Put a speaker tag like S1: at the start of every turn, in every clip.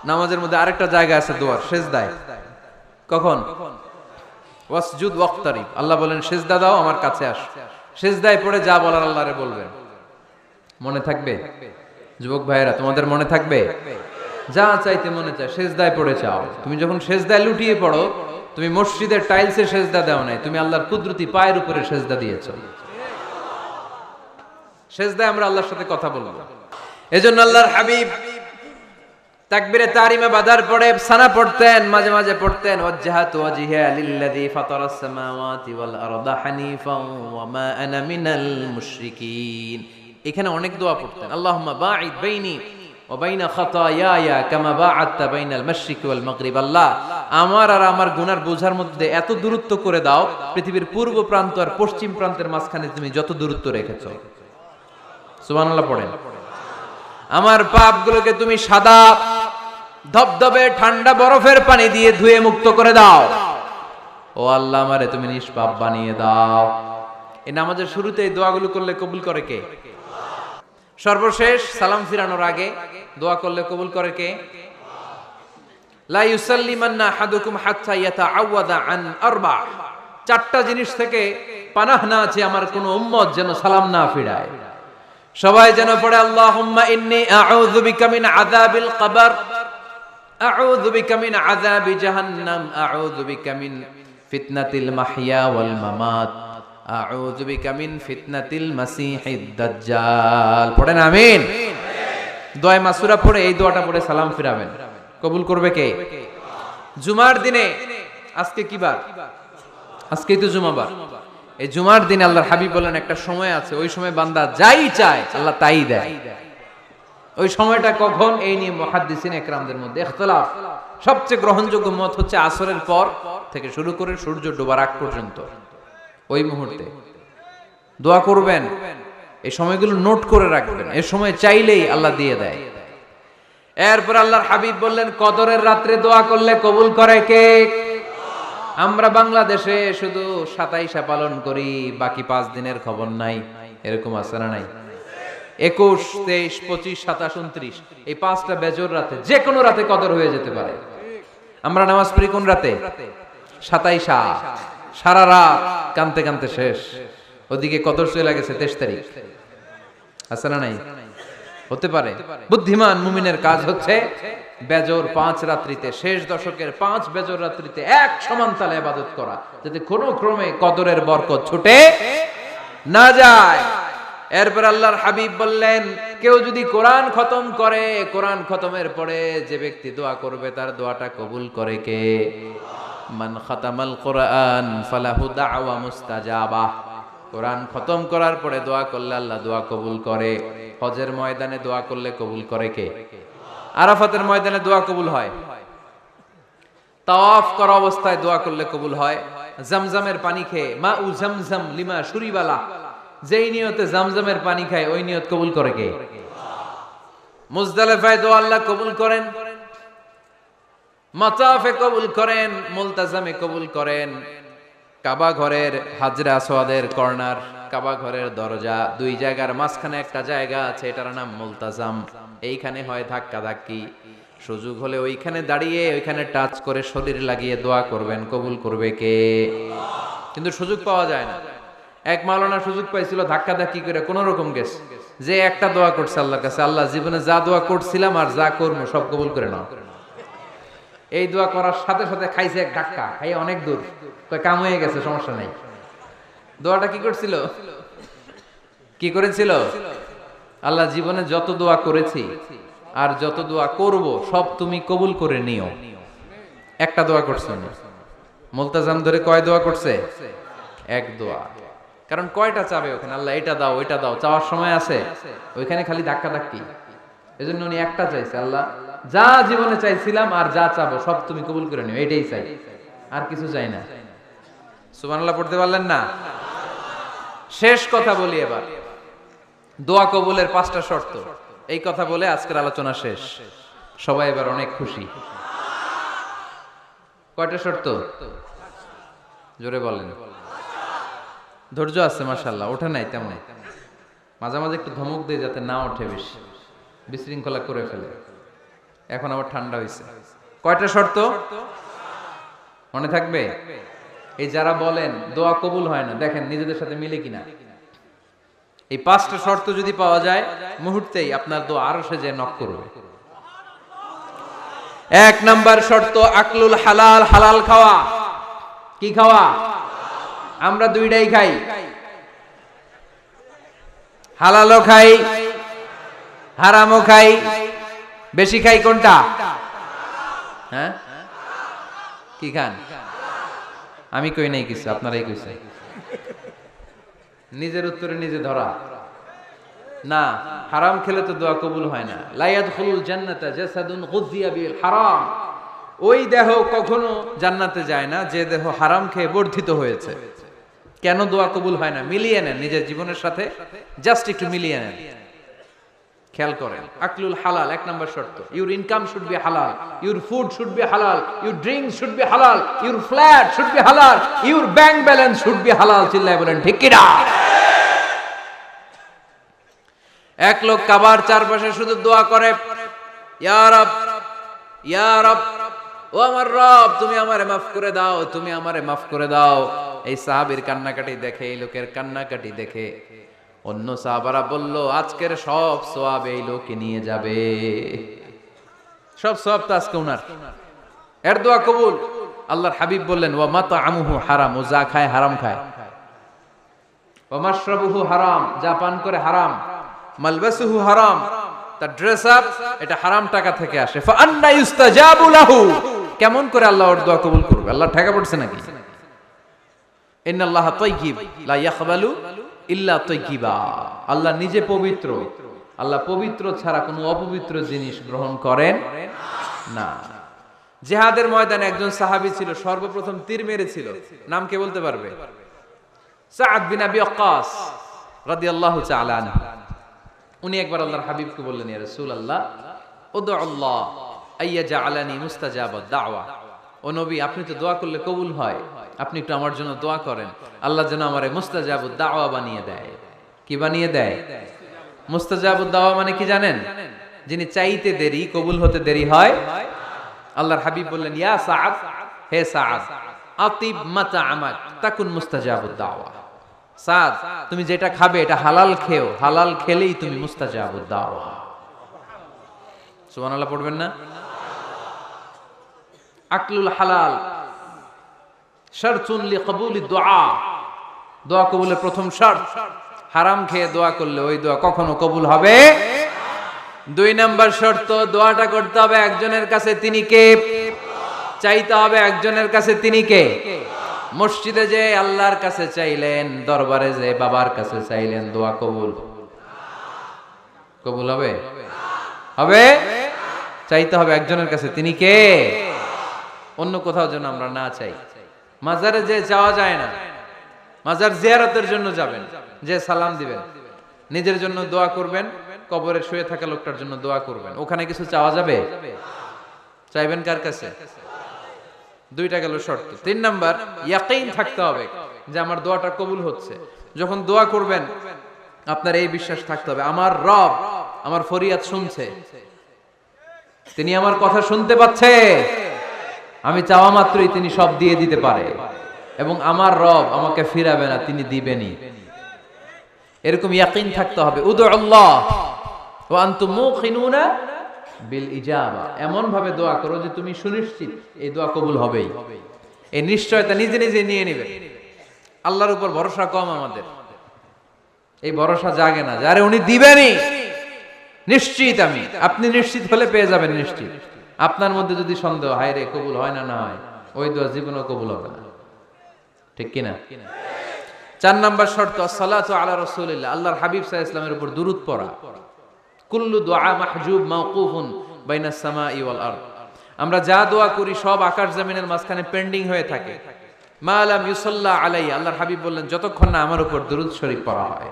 S1: নামাজের মধ্যে আরেকটা জায়গা আছে দোয়ার, সেজদায়। কখন? ওয়াসজুদ ওয়াক্তারিব, আল্লাহ বলেন সেজদা দাও, আমার কাছে আস। সেজদায় পড়ে যা বলার আল্লাহরে বলবেন। মনে থাকবে যুবক ভাইয়েরা? তোমাদের মনে থাকবে? যা চাইতে মনে চায় সেজদায় পড়ে চাও। তুমি যখন সেজদায় লুটিয়ে পড়ো, তুমি মসজিদের টাইলসে সেজদা দাও নাই, তুমি আল্লাহর কুদরতি পায়ের উপরে সেজদা দিয়েছো। সেজদায় আমরা আল্লাহর সাথে কথা বলবো। এজন্য আল্লাহর হাবিব তাকবীরে তাহরিমা বাঁধার পরে সানা পড়তেন, মাঝে মাঝে পড়তেন ওয়াজহাতু ওয়াজহিয়া লিল্লাযী ফাতারাস সামাওয়াতি ওয়াল আরদা হানিফান ওয়া মা আনা মিনাল মুশরিকিন। এখানে অনেক দোয়া পড়তেন। আল্লাহুম্মা বাঈদ বাইনি ওয়া বাইনা খাতায়ায়া কামা বাআদতা বাইনাল মাশরিকি ওয়াল মাগরিব। আল্লাহ, আমার আর আমার গুনার বোঝার মধ্যে এত দূরত্ব করে দাও, পৃথিবীর পূর্ব প্রান্ত আর পশ্চিম প্রান্তের মাঝখানে তুমি যত দূরত্ব রেখেছো। সুবহানাল্লাহ পড়েন। আমার পাপগুলোকে তুমি সাদা ধবধবে ঠান্ডা বরফের পানি দিয়ে ধুয়ে মুক্ত করে দাও। ও আল্লাহ, আমারে তুমি নিষ্পাপ বানিয়ে দাও। এই নামাজের শুরুতে এই দোয়াগুলো করলে কবুল করে কে? সর্বশেষ সালাম ফিরানোর আগে দোয়া করলে কবুল করে কে? লা ইউসাল্লিমান্না আহাদুকুম হাত্তা ইয়াতাআওয়াদা আন আরবা। চারটা জিনিস থেকে পানাহ না আছে আমার কোন উম্মত যেন সালাম না ফিরায়। সবাই যেন পড়ে আল্লাহুম্মা ইন্নী আউযু বিকা মিন আযাবিল কবর, আউযু বিকা মিন আযাবি জাহান্নাম, আউযু বিকা মিন ফিতনাতিল মাহইয়া ওয়াল মামাত, আউযু বিকা মিন ফিতনাতিল মাসিহিদ দাজ্জাল। পড়েন আমিন। দোয়া মাসুরা পড়ে এই দোয়াটা পড়ে সালাম ফিরাবেন। কবুল করবে কে? জুমার দিনে, আজকে কি বার? আজকেই তো জুমাবার। এই জুমার দিনে আল্লাহর হাবিব বলেন একটা সময় আছে, ওই সময় বান্দা যাই চায় আল্লাহ তাই দেয়। ওই সময়টা কখন? এই নিয়ে মুহাদ্দিসিন ইকরামদের মধ্যে ইখতিলাফ। সবচেয়ে গ্রহণযোগ্য মত হচ্ছে আসরের পর থেকে শুরু করে সূর্য ডোবার আগ পর্যন্ত ওই মুহূর্তে দোয়া করবেন। এই সময়গুলো নোট করে রাখবেন, এই সময় চাইলেই আল্লাহ দিয়ে দেয়। এরপর আল্লাহর হাবিব বললেন কদরের রাত্রে দোয়া করলে কবুল করে কে? আমরা বাংলাদেশে শুধু 27 পালন করি, বাকি 5 দিনের খবর নাই। এরকম আছে না নাই? 21, 23, 25, 27, 29 এই 5টা বেজর রাতে, যে কোনো রাতে কদর হয়ে যেতে পারে। আমরা নামাজ পড়ি কোন রাতে? 27। সারা রাত কানতে কানতে শেষ, ওদিকে কদর চলে গেছে 23 তারিখ। আছে না নাই? হতে পারে। বুদ্ধিমান মুমিনের কাজ হচ্ছে বেজর 5 রাত্রিতে, শেষ দশকের 5 বেজর রাত্রিতে এক সমান তালে ইবাদত করা, যাতে কোনো ক্রমে কদরের বরকত ছুটে না যায়। এরপর আল্লাহর হাবিব বললেন কেউ যদি কোরআন খতম করে, কোরআন খতমের পরে যে ব্যক্তি দোয়া করবে তার দোয়াটা কবুল করে কে? মান খাতামাল কোরআন ফালাহু দাওয়া মুস্তাজাবা। কোরআন খতম করার পরে দোয়া করলে আল্লাহ দোয়া কবুল করে। হজের ময়দানে দোয়া করলে কবুল করে কে? আরাফাতের ময়দানে দোয়া কবুল হয়। তাওয়াফ করা অবস্থায় দোয়া করলে কবুল হয়। জামজামের পানি খেয়ে মা উ জামজাম লিমা শুরিবালা, যেই নিয়তে জামজামের পানি খায় ওই নিয়ত কবুল করে কে? মুজদালিফায় দোয়া আল্লাহ কবুল করেন, মাতাফে কবুল করেন, মুলতাজামে কবুল করেন। কাবা ঘরের হাজরে আসওয়াদের কর্নার, কাবা ঘরের দরজা, দুই জায়গার মাঝখানে একটা জায়গা আছে, এটার নাম মুলতাজাম। এইখানে হয় ধাক্কা ধাক্কি। সুযোগ হলে ওইখানে দাঁড়িয়ে ওইখানে টাচ করে শরীর লাগিয়ে দোয়া করবেন, কবুল করবে কে? কিন্তু সুযোগ পাওয়া যায় না। এক মাওলানা সুযোগ পাইছিল ধাক্কা ধাক্কি করে কোন রকম গেছে, যে একটা দোয়া করছে আল্লাহর কাছে, আল্লাহ জীবনে যা দোয়া করছিলাম আর যা করবো সব কবুল করে নাও। এই দোয়া করার সাথে সাথে খাইছে এক ধাক্কা, খাইয়ে অনেক দূর, কাম হয়ে গেছে, সমস্যা নেই। দোয়াটা কি করছিল? কি করেছিল? আল্লাহ জীবনে যত দোয়া করেছি আর যত দোয়া করব সব তুমি কবুল করে নিও। একটা দোয়া করছে না। মুলতাজাম ধরে কয় দোয়া করছে? এক দোয়া। কারণ কয়টা চাবে ওখানে? আল্লাহ এটা দাও ওইটা দাও, চাওয়ার সময় আছে? ওইখানে খালি ধাক্কা ধাক্কি। এজন্য উনি একটা চাইছে, আল্লাহ যা জীবনে চাইছিলাম আর যা চাবো সব তুমি কবুল করে নিও, এটাই চাই, আর কিছু চাই না। সুবহানাল্লাহ পড়তে পারলেন না? শেষ কথা বলি এবার, দোয়া কবুলের 5টা শর্ত। এই কথা বলে আজকের আলোচনা শেষ। সবাই এবার অনেক খুশি। কয়টা শর্ত? জোরে বলেন। ধৈর্য আছে মাশাআল্লাহ, ওঠে নাই তেমন। মাঝে মাঝে একটু ধমক দিয়ে যাতে না ওঠে, বেশি বিশৃঙ্খলা করে ফেলে। এখন আবার ঠান্ডা হয়েছে। কয়টা শর্ত মনে থাকবে? এই যারা বলেন দোয়া কবুল হয় না, দেখেন নিজেদের সাথে মিলে কিনা। এই 5টা শর্ত যদি পাওয়া যায়, মুহূর্তেই আপনার দোয়া আরশে যে নক করবে। 1 নাম্বার শর্ত আকলুল হালাল, হালাল খাওয়া। কি খাওয়া? আমরা দুইটাই খাই, হালালও খাই হারামও খাই। বেশি খাই কোনটা? হ্যাঁ, কি খান? আমি কই নাই কিছু, আপনারাই কইছেন। নিজের উত্তরে নিজে ধরা না। হারাম খেলে তো দোয়া কবুল হয় না। লা ইয়াদখুলুল জান্নাতা জাসাদুন গুযিয়া বিল হারাম। ওই দেহ কখনো জান্নাতে যায় না যে দেহ হারাম খেয়ে বর্ধিত হয়েছে। কেন দোয়া কবুল হয় না? মিলিয়ে নেন নিজের জীবনের সাথে, জাস্ট একটু মিলিয়ে নেন, খেয়াল করেন। আকলুল হালাল 1 নাম্বার শর্ত। ইউর ইনকাম শুড বি হালাল, ইউর ফুড শুড বি হালাল, ইউর ড্রিঙ্ক শুড বি হালাল, ইউর ফ্ল্যাট শুড বি হালাল, your bank balance should be হালাল। চিল্লায় বলেন ঠিক কি না? এক লোক কাবার চারপাশে শুধু দোয়া করে, ইয়া রব, ইয়া রব, ও আমার রব, তুমি আমারে মাফ করে দাও, তুমি আমারে মাফ করে দাও। এই সাহাবীর কান্নাকাটি দেখে, এই লোকের কান্নাকাটি দেখে অন্য সাহাবারা বলল, আজকের সব সওয়াব এই লোকে নিয়ে যাবে। সব সওয়াব তো আজকে উনার। এর দোয়া কবুল। আল্লাহর হাবিব বললেন, ওয়া মাতআমুহু হারাম, ও যা খায় হারাম খায়। ওয়া মাশরাবুহু হারাম, যা পান করে হারাম। মালবাসুহু হারাম, তার ড্রেস আপ এটা হারাম টাকা থেকে আসে। ফা আন্না ইউস্তাজাবু লাহু, কেমন করে আল্লাহ ওর দোয়া কবুল করবে? আল্লাহ ঠেকা পড়ছে নাকি? ইন্নাল্লাহা তাইয়্যিব লা ইয়াকবালু ইল্লা তাইয়্যিবা। আল্লাহ নিজে পবিত্র, আল্লাহ পবিত্র ছাড়া কোনো অপবিত্র জিনিস গ্রহণ করেন না। জিহাদের ময়দানে একজন সাহাবী ছিল, সর্বপ্রথম তীর মেরেছিল। নাম কে বলতে পারবে? সাআদ বিন আবি ওয়াক্কাস রাদিয়াল্লাহু তাআলা আনহু। উনি একবার আল্লাহর হাবিবকে বললেন, ইয়া রাসূলুল্লাহ, উদউ আল্লাহ আইয়াজআলানি মুস্তাজাবাদ দাওয়া। ও নবী, আপনি তো দোয়া করলে কবুল হয়, আপনি একটু আমার জন্য দোয়া করেন, আল্লাহ যেন আমারে মুস্তাজাবুদ দাওয়া বানিয়ে দেয়। কি বানিয়ে দেয়? মুস্তাজাবুদ দাওয়া মানে কি জানেন? যিনি চাইতে দেরি, কবুল হতে দেরি হয়। আল্লাহর হাবিব বললেন, ইয়া সাআদ, হে সাআদ, আতিব মাতআমাক তাকুন মুস্তাজাবুদ দাওয়া। সাদ, তুমি যেটা খাবে এটা হালাল খেও, হালাল খেলেই তুমি মুস্তাজাবুদ দাওয়া। সুবহানাল্লাহ পড়বেন না? আকলুল হালাল শারতুন লিকবুলিদ দুআ, দোয়া কবুলের প্রথম শর্ত। হারাম খেয়ে দোয়া করলে ওই দোয়া কখনো কবুল হবে। 2 নাম্বার শর্ত, দোয়াটা করতে হবে একজনের কাছে, তিনি কে? চাইতে হবে একজনের কাছে, তিনি কে? মসজিদে যে আল্লাহর কাছে চাইলেন, দরবারে যে বাবার কাছে চাইলেন, দোয়া কবুল কবুল হবে? হবে? চাইতে হবে একজনের কাছে, তিনি কে? অন্য কোথাও যেন আমরা না চাই। মাজারে যে যাওয়া যায় না, মাজার জিয়ারতের জন্য যাবেন, যে সালাম দিবেন, নিজের জন্য দোয়া করবেন, কবরে শুয়ে থাকা লোকটার জন্য দোয়া করবেন। ওখানে কিছু চাওয়া যাবে? চাইবেন কার কাছে? 2টা গেল শর্ত। 3 নাম্বার, ইয়াকিন থাকতে হবে যে আমার দোয়াটা কবুল হচ্ছে। যখন দোয়া করবেন আপনার এই বিশ্বাস থাকতে হবে, আমার রব আমার ফরিয়াদ শুনছে, তিনি আমার কথা শুনতে পাচ্ছে, আমি চাওয়া মাত্রই তিনি সব দিয়ে দিতে পারে, এবং আমার রব আমাকে ফিরাবে না, তিনি দিবেনই। এরকম ইয়াকিন থাকতে হবে। উদু আল্লাহ ওয়া আনতুম মুকিনুনা বিল ইজাবা, এমন ভাবে দোয়া করো যে তুমি সুনিশ্চিত এই দোয়া কবুল হবেই। এই নিশ্চয়তা নিজে নিজে নিয়ে নেবে। আল্লাহর উপর ভরসা কম আমাদের, এই ভরসা জাগে না, যারে উনি দিবেনই নিশ্চিত আমি। আপনি নিশ্চিত হলে পেয়ে যাবেন নিশ্চিত। আপনার মধ্যে যদি সন্দেহ, হায় রে কবুল হয় না, না হয়, ওই দোয়া জীবনেও কবুল হবে না। ঠিক কিনা? 4 নাম্বার শর্ত, সালাতু আলা রাসূলিল্লাহ, আল্লাহর হাবিব সাল্লাল্লাহু আলাইহি ওয়াসাল্লামের উপর দুরূদ পড়া। কুল্লু দুআ মাহজুব মাওকুফুন বাইনাস সামাই ওয়াল আরদ, আমরা যা দোয়া করি সব আকাশ জমিনের মাঝখানে পেন্ডিং হয়ে থাকে। মা লাম ইউসাল্লা আলাইহি, আল্লাহর হাবিব বললেন যতক্ষণ না আমার উপর দুরূদ শরীফ পড়া হয়।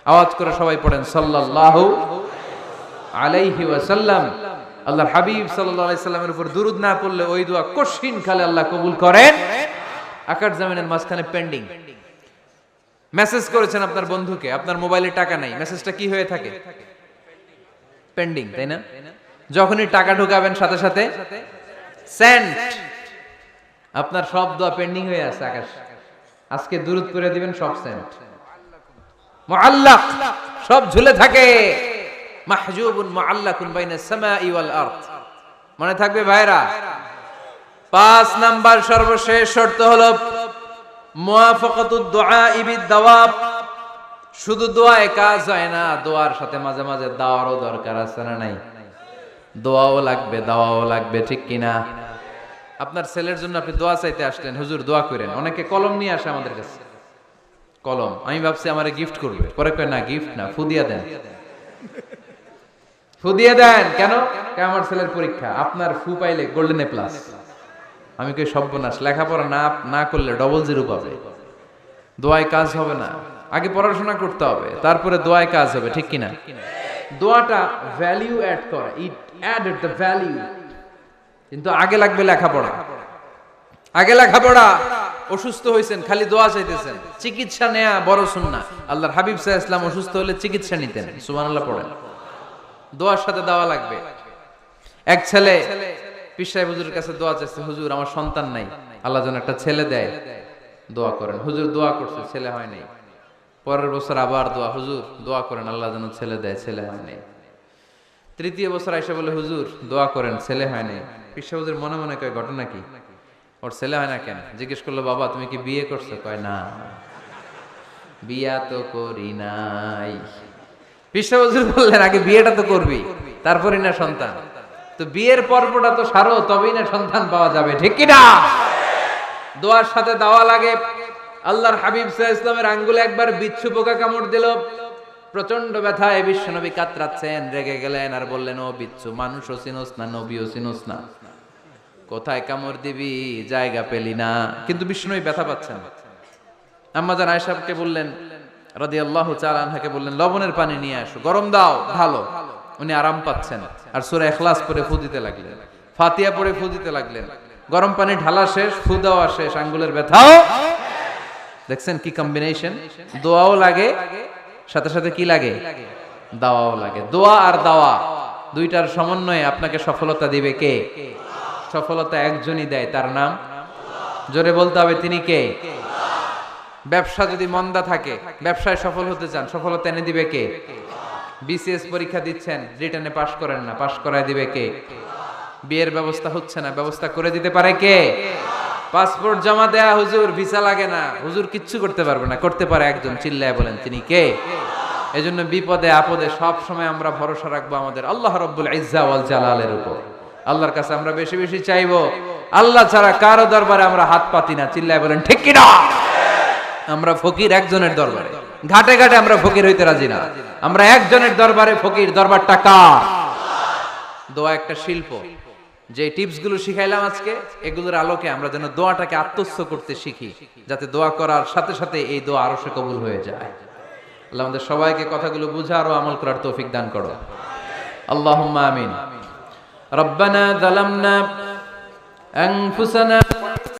S1: আওয়াজ করে সবাই পড়েন সাল্লাল্লাহু আলাইহি ওয়াসাল্লাম। আল্লাহর হাবিব সাল্লাল্লাহু আলাইহি সাল্লামের উপর দুরূদ না পড়লে ওই দোয়া কঠিন কালে আল্লাহ কবুল করেন। আকাশ জমিনের মাঝখানে পেন্ডিং। মেসেজ করেছেন আপনার বন্ধুকে, আপনার মোবাইলে টাকা নাই, মেসেজটা কি হয়ে থাকে? পেন্ডিং, তাই না? যখনই টাকা ঢুকাবেন সাথে সাথে সেন্ট, আপনার সব দোয়া পেন্ডিং হয়ে আছে আকাশ। আজকে দুরূদ করে দিবেন, সব সেন্ট মুআল্লাক, সব ঝুলে থাকে। মাহজুবুন মুআল্লাকুন বাইনাস সামাই ওয়াল আরদ। মনে থাকবে ভাইরা। 5 নাম্বার সর্বশেষ শর্ত হলো মুওয়াফাকাতুদ দুআই বিদ-দাওয়াব। শুধু দোয়ায় কাজ হয় না, দোয়ার সাথে মাঝে মাঝে দাওয়ারও দরকার আছে না নাই? দোয়াও লাগবে, দাওয়াও লাগবে, ঠিক কিনা? আপনার ছেলের জন্য আপনি দোয়া চাইতে আসলেন, হুজুর দোয়া করেন। অনেকে কলম নিয়ে আসে আমাদের কাছে, কলম। আমি ভাবছি আমারে গিফট করবে, পরে কয় না গিফট না, ফুদিয়া দেন। ফুদিয়া দেন কেন? আমার ছেলের পরীক্ষা, আপনার ফু পাইলে গোল্ডেন এ প্লাস। আমি কই সর্বনাশ, লেখাপড়া না করলে ডবল জিরো পাবে, দোয়ায় কাজ হবে না। আগে পড়াশোনা করতে হবে, তারপরে দোয়ায় কাজ হবে, ঠিক কিনা? দোয়াটা ভ্যালু অ্যাড করে, ইট অ্যাডেড দ্য ভ্যালু। কিন্তু আগে লাগবে লেখাপড়া, আগে লেখাপড়া। অসুস্থ হয়েছেন, খালি দোয়া চাইতেছেন। চিকিৎসা নেয়া বড় সুন্নাহ। আল্লাহর হাবিব সাল্লাল্লাহু আলাইহি ওয়াসাল্লাম অসুস্থ হলে চিকিৎসা নিতেন। সুবহানাল্লাহ পড়েন। দোয়ার সাথে দাওয়া লাগবে। এক ছেলে পীর সাহেব হুজুরের কাছে দোয়া চাইছে, হুজুর আমার সন্তান নাই, আল্লাহ যেন একটা ছেলে দেয়, দোয়া করেন। হুজুর দোয়া করছে, ছেলে হয় নাই। পরের বছর আবার দোয়া, হুজুর দোয়া করেন আল্লাহ যেন ছেলে দেয়, ছেলে হয় নাই। তৃতীয় বছর আইসা বলে, হুজুর দোয়া করেন, ছেলে হয় নাই। পীর সাহেব হুজুর মনে মনে কয় ঘটনা কি, ওর ছেলে হয় না কেন? জিজ্ঞেস করলো, বাবা তুমি কি বিয়ে করছো? কয় না, বিয়া তো করি নাই। পীর সাহেব হুজুর বললেন, আগে বিয়েটা তো করবি, তারপরই না সন্তান। তো বিয়ের পর্বটা তো সারো, তবেই না সন্তান পাওয়া যাবে, ঠিক কি না? দোয়ার সাথে দাওয়া লাগে। আল্লাহর হাবিব সাল্লাল্লাহু আলাইহি ওয়াসাল্লামের আঙ্গুলে একবার বিচ্ছু পোকা কামড় দিল। প্রচন্ড ব্যথায় বিশ্বনবী কাতরাচ্ছেন, রেগে গেলেন আর বললেন, ও বিচ্ছু, মানুষও চিনোস না, নবীও চিনোস না, কোথায় কামড় দিবি, জায়গা পেলি না। কিন্তু বিশ্বনবী ব্যথা পাচ্ছেন। আম্মা জান আয়েশাকে বললেন রাদিয়াল্লাহু তাআলা আনহাকে বললেন, লবণের পানি নিয়ে আসো, গরম দাও, ঢালো। উনি আরাম পাচ্ছেন। আর সূরা ইখলাস পড়ে ফু দিতে লাগলেন, ফাতিহা পড়ে ফু দিতে লাগলেন। গরম পানি ঢালা শেষ, ফু দেওয়া শেষ, আঙ্গুলের ব্যথাও। দেখছেন কি কম্বিনেশন? দোয়াও লাগে, সাথে সাথে কি লাগে? দাওয়াও লাগে। দোয়া আর দাওয়া দুইটার সমন্বয়ে আপনাকে সফলতা দিবে কে? সফলতা একজনই দেয়, তার নাম জোরে বলতে হবে, তিনি কে? ব্যবসা যদি মন্দা থাকে, ব্যবসায় সফল হতে চান, সফলতা এনে দিবে কে? বিসিএস পরীক্ষা দিচ্ছেন, রিটেনে পাশ করেন না, পাশ করায় দিবে কে? বিয়ের ব্যবস্থা হচ্ছে না, ব্যবস্থা করে দিতে পারে কে? পাসপোর্ট জমা দেয়া, হুজুর ভিসা লাগে না, হুজুর কিচ্ছু করতে পারবে না, করতে পারে একজন, চিল্লায় বলেন তিনি কে? এজন্য বিপদে আপদে সব সময় আমরা ভরসা রাখবো আমাদের আল্লাহ রাব্বুল ইজ্জা ওয়াল জালালের উপর। আল্লাহর কাছে আমরা বেশি বেশি চাইবো। আল্লাহ ছাড়া কারো দরবারে আমরা হাত পাতি না, চিল্লায় বলেন ঠিক কি না? আমরা ফকির একজনের দরবারে, ঘাটে ঘাটে আমরা ফকির হইতে রাজি না, আমরা একজনের দরবারে ফকির। দরবারটা কার? দোয়া একটা শিল্প। যে টিপস গুলো শিখাইলাম আজকে, এগুলোর আলোকে আমরা যেন দোয়াটাকে আত্মস্থ করতে শিখি, যাতে দোয়া করার সাথে সাথে এই দোয়া আরো সে কবুল হয়ে যায়। আল্লাহ আমাদের সবাইকে কথাগুলো বুঝার ও আমল করার তৌফিক দান করো। আল্লাহুম্মা আমিন। রব্বানা যালামনা আনফুসানা